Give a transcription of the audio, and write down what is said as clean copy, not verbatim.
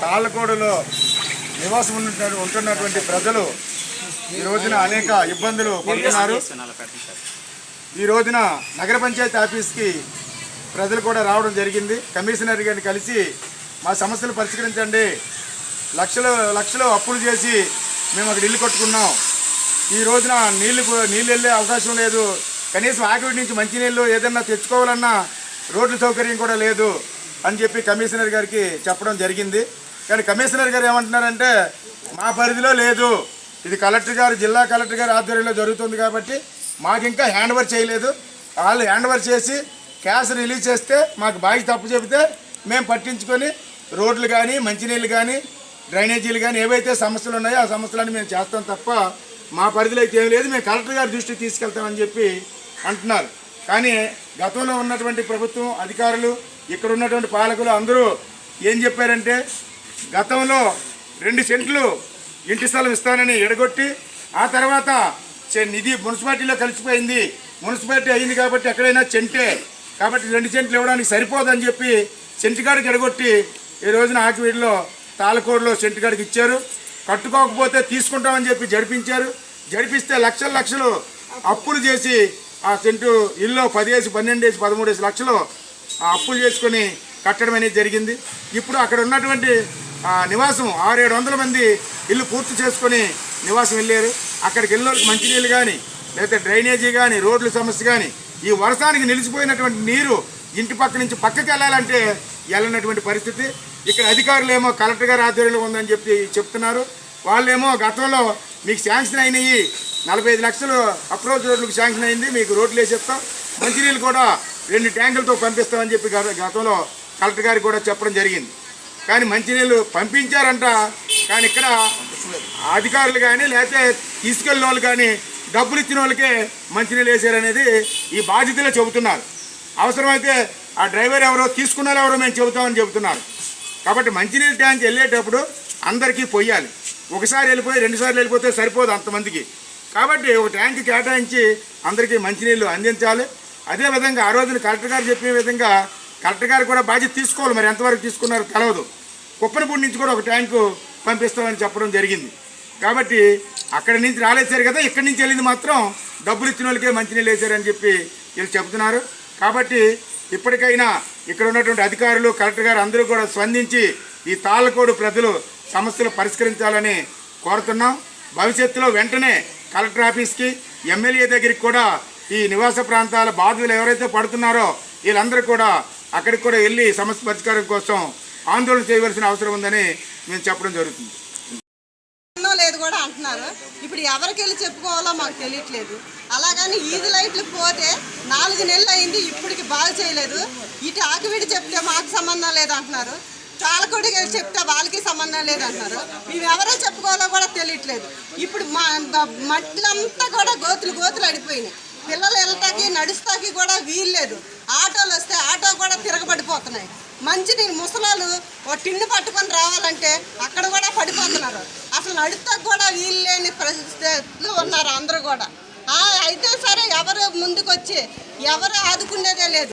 తాళ్ళకోడులో నివాసం ఉంటున్నటువంటి ప్రజలు ఈ రోజున అనేక ఇబ్బందులు పడుతున్నారు. ఈ రోజున నగర పంచాయతీ ఆఫీస్కి ప్రజలు కూడా రావడం జరిగింది. కమిషనర్ గారిని కలిసి మా సమస్యలు పరిష్కరించండి, లక్షలు అప్పులు చేసి మేము అక్కడ ఇల్లు కట్టుకున్నాం, ఈ రోజున నీళ్ళు వెళ్ళే అవకాశం లేదు, కనీసం ఆకివీడి నుంచి మంచినీళ్ళు ఏదన్నా తెచ్చుకోవాలన్నా రోడ్ల సౌకర్యం కూడా లేదు అని చెప్పి కమిషనర్ గారికి చెప్పడం జరిగింది. కానీ కమిషనర్ గారు ఏమంటున్నారంటే మా పరిధిలో లేదు, ఇది కలెక్టర్ గారు జిల్లా కలెక్టర్ గారి ఆధ్వర్యంలో జరుగుతుంది కాబట్టి మాకు ఇంకా హ్యాండ్ ఓవర్ చేయలేదు, వాళ్ళు హ్యాండ్ ఓవర్ చేసి క్యాష్ రిలీజ్ చేస్తే మాకు బాగా తప్పు చెబితే మేము పట్టించుకొని రోడ్లు కానీ మంచినీళ్ళు కానీ డ్రైనేజీలు కానీ ఏవైతే సమస్యలు ఉన్నాయో ఆ సమస్యలన్నీ మేము చేస్తాం తప్ప మా పరిధిలో అయితే ఏం లేదు, మేము కలెక్టర్ గారి దృష్టికి తీసుకెళ్తామని చెప్పి అంటున్నారు. కానీ గతంలో ఉన్నటువంటి ప్రభుత్వం అధికారులు ఇక్కడ ఉన్నటువంటి పాలకులు అందరూ ఏం చెప్పారంటే గతంలో 2 సెంట్లు ఇంటి స్థలం ఇస్తానని ఎడగొట్టి ఆ తర్వాత నిధి మున్సిపాలిటీలో కలిసిపోయింది, మున్సిపాలిటీ అయింది కాబట్టి ఎక్కడైనా చెంటే కాబట్టి 2 సెంట్లు ఇవ్వడానికి సరిపోదని చెప్పి సెంటికాడికి ఎడగొట్టి ఈ రోజున ఆకివీడిలో తాళ్ళకోడులో సెంటికాడికి ఇచ్చారు. కట్టుకోకపోతే తీసుకుంటామని చెప్పి జరిపిస్తే లక్షలు అప్పులు చేసి ఆ సెంటు ఇల్లు 10 12 13 లక్షలు అప్పులు చేసుకొని కట్టడం అనేది జరిగింది. ఇప్పుడు అక్కడ ఉన్నటువంటి నివాసం 600-700 మంది ఇల్లు పూర్తి చేసుకొని నివాసం వెళ్ళారు. అక్కడికి వెళ్ళిన మంచినీళ్ళు కానీ లేకపోతే డ్రైనేజీ కానీ రోడ్ల సమస్య కానీ ఈ వర్షానికి నిలిచిపోయినటువంటి నీరు ఇంటి పక్క నుంచి పక్కకి వెళ్ళాలంటే వెళ్ళినటువంటి పరిస్థితి. ఇక్కడ అధికారులు ఏమో కలెక్టర్ గారి ఆధ్వర్యంలో ఉందని చెప్పి చెప్తున్నారు. వాళ్ళేమో గతంలో మీకు శాంక్షన్ అయినాయి 45 లక్షలు అప్రోచ్ రోడ్లకు శాంక్షన్ అయింది, మీకు రోడ్లు వేసేస్తాం, మంచినీళ్ళు కూడా 2 ట్యాంకులతో పంపిస్తామని చెప్పి గతంలో కలెక్టర్ గారికి కూడా చెప్పడం జరిగింది. కానీ మంచినీళ్ళు పంపించారంట, కానీ ఇక్కడ అధికారులు కానీ లేకపోతే తీసుకెళ్ళిన వాళ్ళు కానీ డబ్బులు ఇచ్చిన వాళ్ళకే మంచినీళ్ళు వేసారనేది ఈ బాధ్యతలో చెబుతున్నారు. అవసరమైతే ఆ డ్రైవర్ ఎవరో తీసుకున్నారో ఎవరో మేము చెబుతున్నారు. కాబట్టి మంచినీళ్ళ ట్యాంక్ వెళ్ళేటప్పుడు అందరికీ పొయ్యాలి, ఒకసారి వెళ్ళిపోయి 2 సార్లు వెళ్ళిపోతే సరిపోదు అంతమందికి. కాబట్టి ఒక ట్యాంక్ కేటాయించి అందరికీ మంచినీళ్ళు అందించాలి. అదేవిధంగా ఆ రోజున కలెక్టర్ గారు చెప్పిన విధంగా కలెక్టర్ గారు కూడా బాధ్యత తీసుకోవాలి, మరి ఎంతవరకు తీసుకున్నారో తెలవదు. కుప్పనపూడి నుంచి కూడా ఒక ట్యాంకు పంపిస్తామని చెప్పడం జరిగింది. కాబట్టి అక్కడి నుంచి రాలేసారు కదా, ఇక్కడి నుంచి వెళ్ళింది మాత్రం డబ్బులు ఇచ్చిన వాళ్ళకే మంచినీళ్ళు వేసారని చెప్పి వీళ్ళు చెబుతున్నారు. కాబట్టి ఇప్పటికైనా ఇక్కడ ఉన్నటువంటి అధికారులు కలెక్టర్ గారు అందరూ కూడా స్పందించి ఈ తాళ్ళకోడు ప్రజలు సమస్యలు పరిష్కరించాలని కోరుతున్నాం. భవిష్యత్తులో వెంటనే కలెక్టర్ ఆఫీస్కి ఎమ్మెల్యే దగ్గరికి కూడా ఈ నివాస ప్రాంతాల బాధితులు ఎవరైతే పడుతున్నారో వీళ్ళందరూ కూడా అక్కడికి కూడా వెళ్ళి సమస్య పరిష్కారం కోసం ఆందోళన చేయవలసిన అవసరం ఉందని మేము చెప్పడం జరుగుతుంది. లేదు కూడా అంటున్నారు. ఇప్పుడు ఎవరికి వెళ్ళి చెప్పుకోవాలో మాకు తెలియట్లేదు. అలాగని ఈది లైట్లు పోతే 4 నెలలు అయింది, ఇప్పటికి బాగా చేయలేదు. ఇటు ఆకివీడి చెప్తే మాకు సంబంధం లేదు అంటున్నారు, తాళ్ళకోడికి వెళ్ళి చెప్తే వాళ్ళకి సంబంధం లేదు అంటున్నారు. మేము ఎవరో చెప్పుకోవాలో కూడా తెలియట్లేదు. ఇప్పుడు మా మట్టిలంతా కూడా గోతులు అడిపోయినాయి. పిల్లలు వెళ్ళటానికి నడుస్తాకి కూడా వీలు లేదు. ఆటోలు వస్తే ఆటో కూడా తిరగబడిపోతున్నాయి. మంచినీళ్ళు ముసలాలు ఒక టిన్ను పట్టుకొని రావాలంటే అక్కడ కూడా పడిపోతున్నారు. అసలు నడుస్తాకి కూడా వీలు లేని పరిస్థితులు ఉన్నారు అందరూ కూడా. అయితే సరే ఎవరు ముందుకు వచ్చి ఎవరు ఆదుకునేదే లేదు.